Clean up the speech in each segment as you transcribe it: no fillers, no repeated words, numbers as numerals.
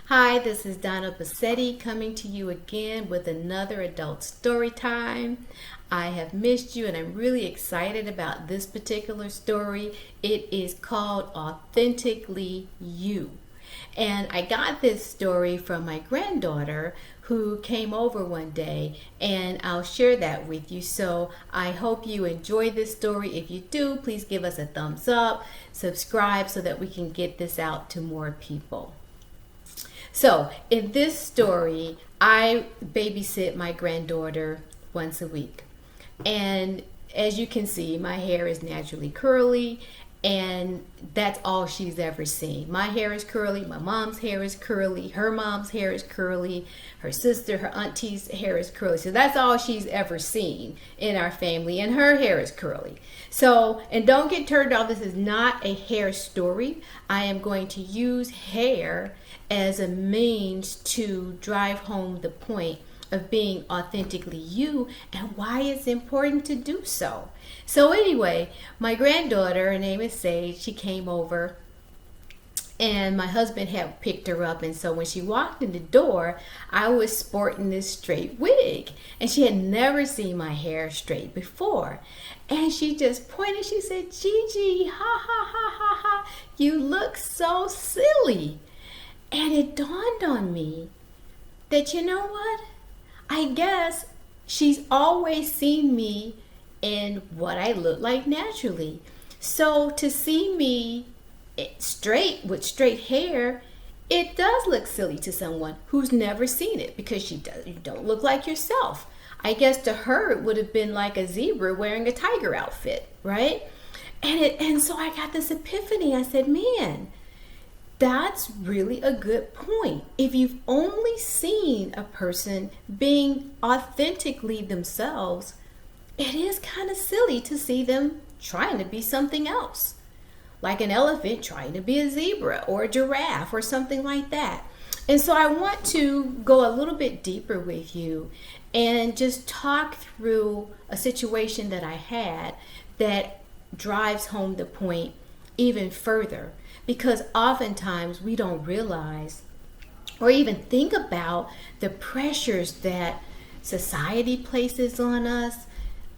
Hi, this is Donna Bassette coming to you again with another adult story time. I have missed you and I'm really excited about this particular story. It is called Authentically You. And I got this story from my granddaughter who came over one day, and I'll share that with you. So I hope you enjoy this story. If you do, please give us a thumbs up, subscribe so that we can get this out to more people. So, in this story, I babysit my granddaughter once a week. And as you can see, my hair is naturally curly, and that's all she's ever seen. My hair is curly, my mom's hair is curly, her mom's hair is curly, her sister, her auntie's hair is curly. So that's all she's ever seen in our family, and her hair is curly. So, and don't get turned off, this is not a hair story. I am going to use hair as a means to drive home the point of being authentically you and why it's important to do so. So anyway, my granddaughter, her name is Sage, she came over and my husband had picked her up, and so when she walked in the door, I was sporting this straight wig, and she had never seen my hair straight before. And she just pointed, she said, "Gigi, ha ha ha ha ha, you look so silly." And it dawned on me that, you know what? I guess she's always seen me in what I look like naturally. So to see me straight with straight hair, it does look silly to someone who's never seen it because you don't look like yourself. I guess to her it would have been like a zebra wearing a tiger outfit, right? And so I got this epiphany. I said, man, that's really a good point. If you've only seen a person being authentically themselves, it is kind of silly to see them trying to be something else, like an elephant trying to be a zebra or a giraffe or something like that. And so I want to go a little bit deeper with you and just talk through a situation that I had that drives home the point even further. Because oftentimes we don't realize or even think about the pressures that society places on us,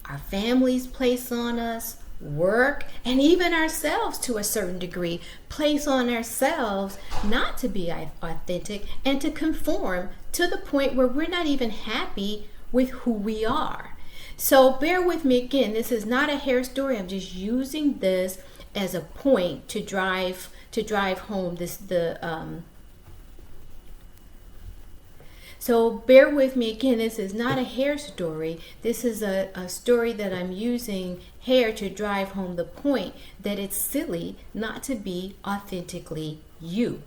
our families place on us, work, and even ourselves to a certain degree place on ourselves not to be authentic and to conform to the point where we're not even happy with who we are. So bear with me again. This is not a hair story. I'm just using this as a point to drive home so bear with me again. This is not a hair story. This is a story that I'm using hair to drive home the point that it's silly not to be authentically you.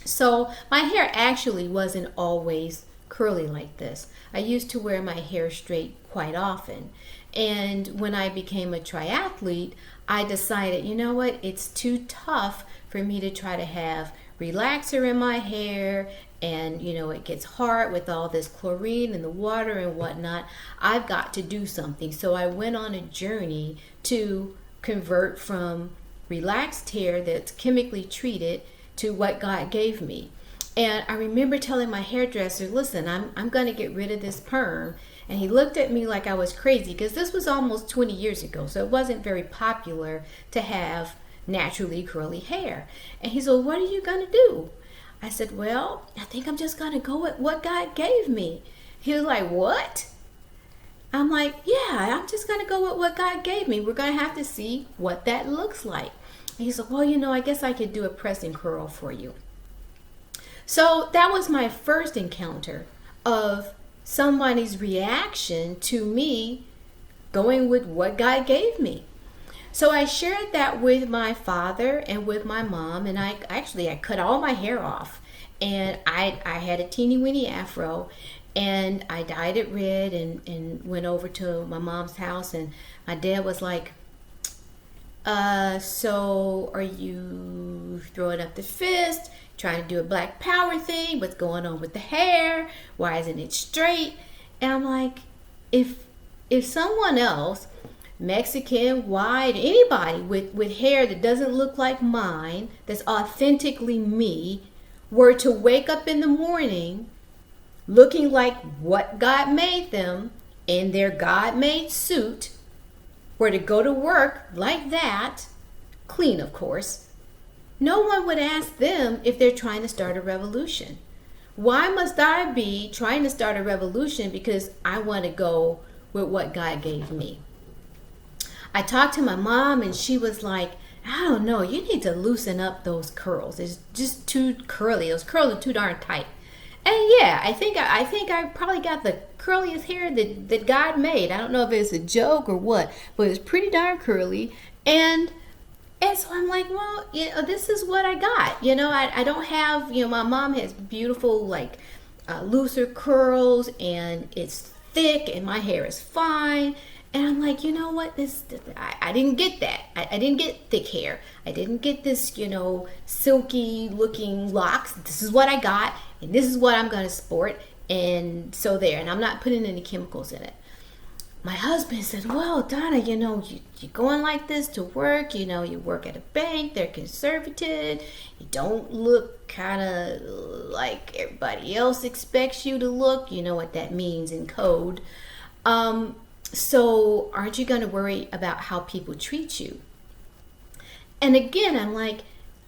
So my hair actually wasn't always curly like this. I used to wear my hair straight quite often. And when I became a triathlete, I decided, you know what, it's too tough for me to try to have relaxer in my hair, and it gets hard with all this chlorine in the water and whatnot. I've got to do something. So I went on a journey to convert from relaxed hair that's chemically treated to what God gave me. And I remember telling my hairdresser, listen, I'm going to get rid of this perm. And he looked at me like I was crazy because this was almost 20 years ago. So it wasn't very popular to have naturally curly hair. And he said, well, what are you going to do? I said, well, I think I'm just going to go with what God gave me. He was like, what? I'm like, yeah, I'm just going to go with what God gave me. We're going to have to see what that looks like. And he said, well, I guess I could do a press and curl for you. So that was my first encounter of somebody's reaction to me going with what God gave me. So I shared that with my father and with my mom, and I cut all my hair off, and I had a teeny weeny afro, and I dyed it red and went over to my mom's house, and my dad was like, so are you throwing up the fist, trying to do a black power thing? What's going on with the hair? Why isn't it straight? And I'm like, if someone else, Mexican, white, anybody with hair that doesn't look like mine, that's authentically me, were to wake up in the morning looking like what God made them in their God-made suit, were to go to work like that, clean of course, no one would ask them if they're trying to start a revolution. Why must I be trying to start a revolution because I want to go with what God gave me? I talked to my mom and she was like, I don't know, you need to loosen up those curls. It's just too curly. Those curls are too darn tight. And yeah, I think I probably got the curliest hair that God made. I don't know if it's a joke or what, but it's pretty darn curly. And so I'm like, well, this is what I got. I don't have, my mom has beautiful, like, looser curls, and it's thick, and my hair is fine. And I'm like, you know what? I didn't get that. I didn't get thick hair. I didn't get this, silky looking locks. This is what I got, and this is what I'm going to sport. And so there, and I'm not putting any chemicals in it. My husband said, well, Donna, you're going like this to work. You work at a bank. They're conservative. You don't look kind of like everybody else expects you to look. You know what that means in code. So aren't you going to worry about how people treat you? And again, I'm like,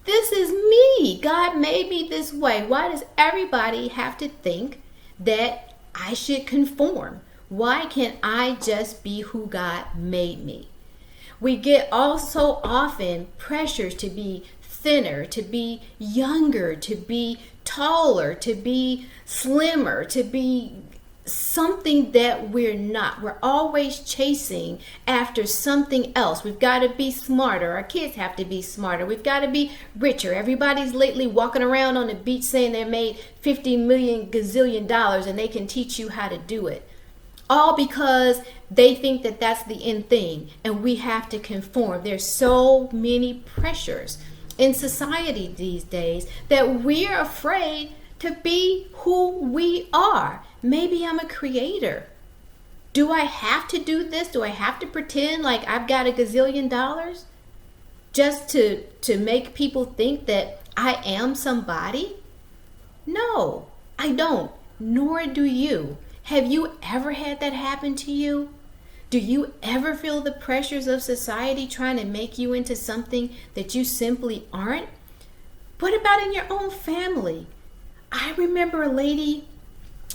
this is me. God made me this way. Why does everybody have to think that I should conform? Why can't I just be who God made me? We get also often pressures to be thinner, to be younger, to be taller, to be slimmer, to be something that we're not. We're always chasing after something else. We've got to be smarter. Our kids have to be smarter. We've got to be richer. Everybody's lately walking around on the beach saying they made 50 million gazillion dollars and they can teach you how to do it. All because they think that that's the end thing and we have to conform. There's so many pressures in society these days that we're afraid to be who we are. Maybe I'm a creator. Do I have to do this? Do I have to pretend like I've got a gazillion dollars just to make people think that I am somebody? No, I don't. Nor do you. Have you ever had that happen to you? Do you ever feel the pressures of society trying to make you into something that you simply aren't? What about in your own family? I remember a lady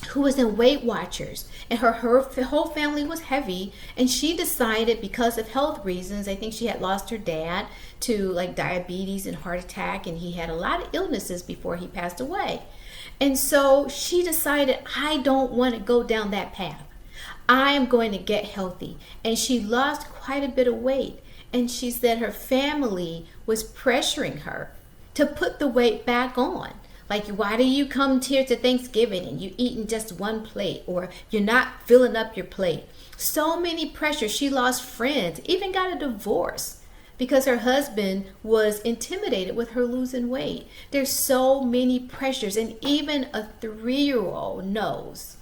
who was in Weight Watchers, and her whole family was heavy, and she decided because of health reasons, I think she had lost her dad to like diabetes and heart attack, and he had a lot of illnesses before he passed away. And so she decided, I don't want to go down that path. I am going to get healthy. And she lost quite a bit of weight. And she said her family was pressuring her to put the weight back on. Like, why do you come here to Thanksgiving and you eating just one plate, or you're not filling up your plate? So many pressures. She lost friends, even got a divorce because her husband was intimidated with her losing weight. There's so many pressures, and even a 3-year-old knows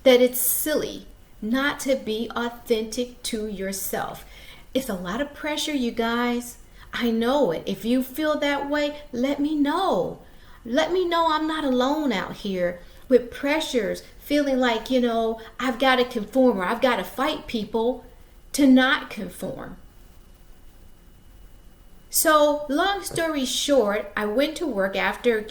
that it's silly not to be authentic to yourself. It's a lot of pressure, you guys. I know it. If you feel that way, let me know. Let me know I'm not alone out here with pressures, feeling like, I've got to conform, or I've got to fight people to not conform. So long story short, I went to work after,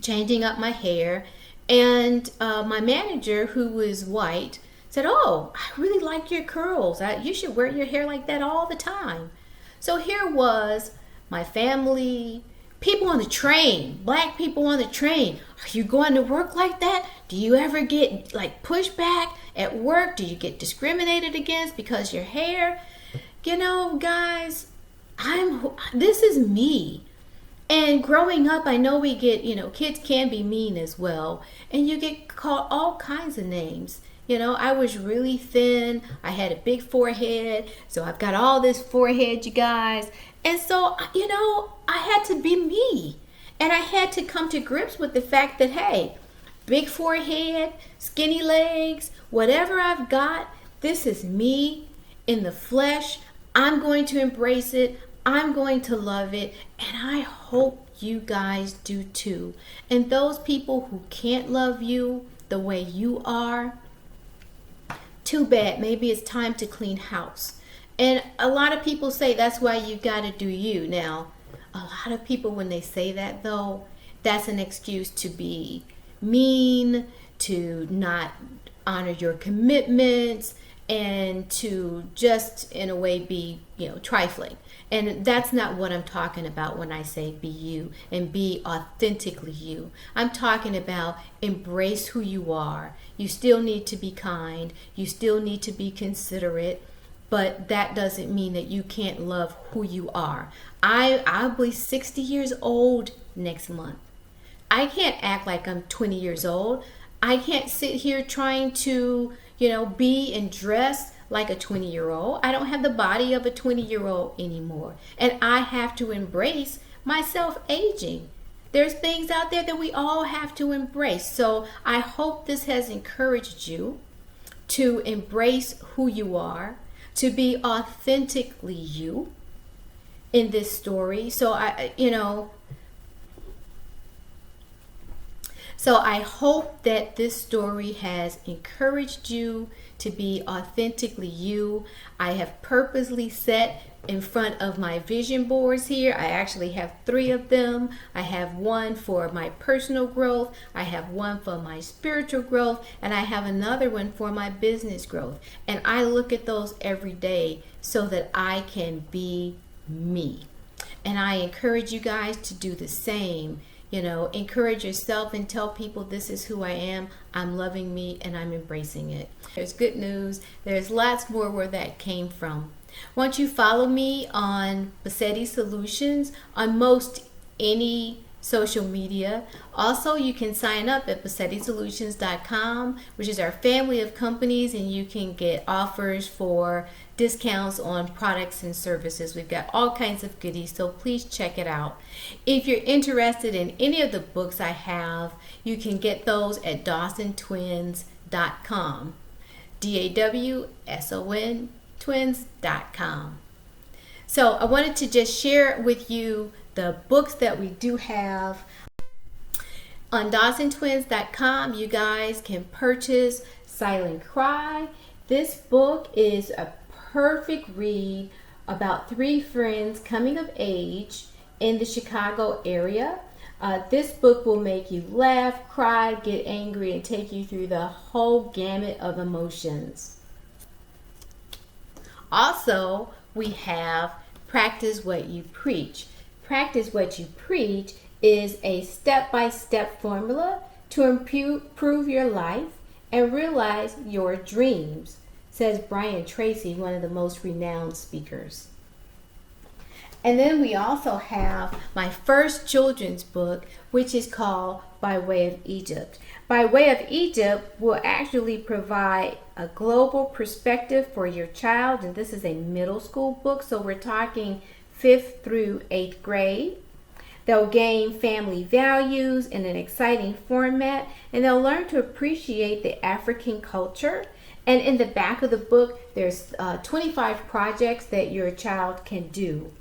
changing up my hair, and my manager, who was white, said, oh, I really like your curls. You should wear your hair like that all the time. So here was my family, people on the train, black people on the train. Are you going to work like that? Do you ever get like pushback at work? Do you get discriminated against because your hair? Guys, this is me. And growing up, I know we get, kids can be mean as well. And you get called all kinds of names. I was really thin. I had a big forehead. So I've got all this forehead, you guys. And so, I had to be me. And I had to come to grips with the fact that, hey, big forehead, skinny legs, whatever I've got, this is me in the flesh. I'm going to embrace it. I'm going to love it. And I hope you guys do too. And those people who can't love you the way you are, too bad. Maybe it's time to clean house. And a lot of people say that's why you got to do you. Now, a lot of people, when they say that though, that's an excuse to be mean, to not honor your commitments, and to just in a way be, trifling. And that's not what I'm talking about when I say be you and be authentically you. I'm talking about embrace who you are. You still need to be kind. You still need to be considerate. But that doesn't mean that you can't love who you are. I'll be 60 years old next month. I can't act like I'm 20 years old. I can't sit here trying to, be and dress like a 20-year-old. I don't have the body of a 20-year-old anymore. And I have to embrace myself aging. There's things out there that we all have to embrace. So I hope this has encouraged you to embrace who you are, to be authentically you in this story. So I hope that this story has encouraged you to be authentically you. I have purposely set in front of my vision boards here. I actually have 3 of them. I have one for my personal growth. I have one for my spiritual growth. And I have another one for my business growth. And I look at those every day so that I can be me. And I encourage you guys to do the same. Encourage yourself and tell people this is who I am. I'm loving me and I'm embracing it. There's good news. There's lots more where that came from. Once you follow me on Bassette Solutions on most any social media. Also, you can sign up at BassetteSolutions.com, which is our family of companies, and you can get offers for discounts on products and services. We've got all kinds of goodies, so please check it out. If you're interested in any of the books I have, you can get those at DawsonTwins.com. DAWSON twins.com. So I wanted to just share with you the books that we do have. On DawsonTwins.com, you guys can purchase Silent Cry. This book is a perfect read about 3 friends coming of age in the Chicago area. This book will make you laugh, cry, get angry, and take you through the whole gamut of emotions. Also, we have Practice What You Preach. Practice What You Preach is a step-by-step formula to improve your life and realize your dreams, says Brian Tracy, one of the most renowned speakers. And then we also have my first children's book, which is called By Way of Egypt. By Way of Egypt will actually provide a global perspective for your child, and this is a middle school book, so we're talking 5th through 8th grade. They'll gain family values in an exciting format, and they'll learn to appreciate the African culture. And in the back of the book, there's 25 projects that your child can do.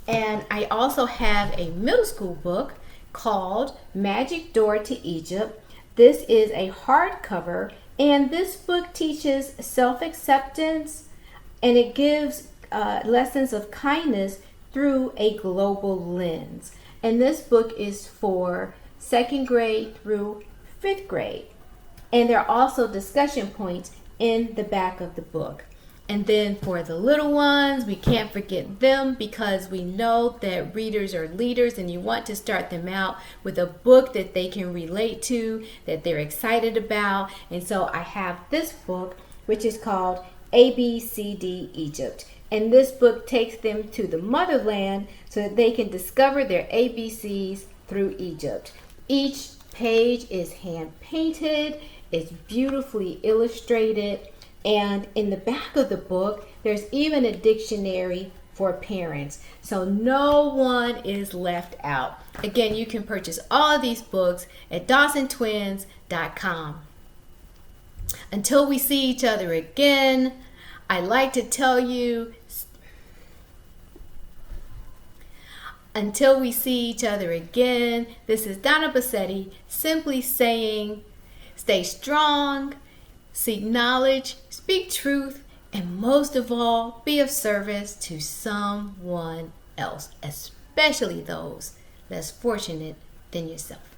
And I also have a middle school book called Magic Door to Egypt. This is a hardcover, and this book teaches self-acceptance, and it gives lessons of kindness through a global lens. And this book is for 2nd grade through 5th grade. And there are also discussion points in the back of the book. And then for the little ones, we can't forget them, because we know that readers are leaders, and you want to start them out with a book that they can relate to, that they're excited about. And so I have this book, which is called ABCD Egypt. And this book takes them to the motherland so that they can discover their ABCs through Egypt. Each page is hand painted, it's beautifully illustrated. And in the back of the book, there's even a dictionary for parents. So no one is left out. Again, you can purchase all of these books at DawsonTwins.com. Until we see each other again, I'd like to tell you, Until we see each other again, this is Donna Bassette simply saying, stay strong, seek knowledge, speak truth, and most of all, be of service to someone else, especially those less fortunate than yourself.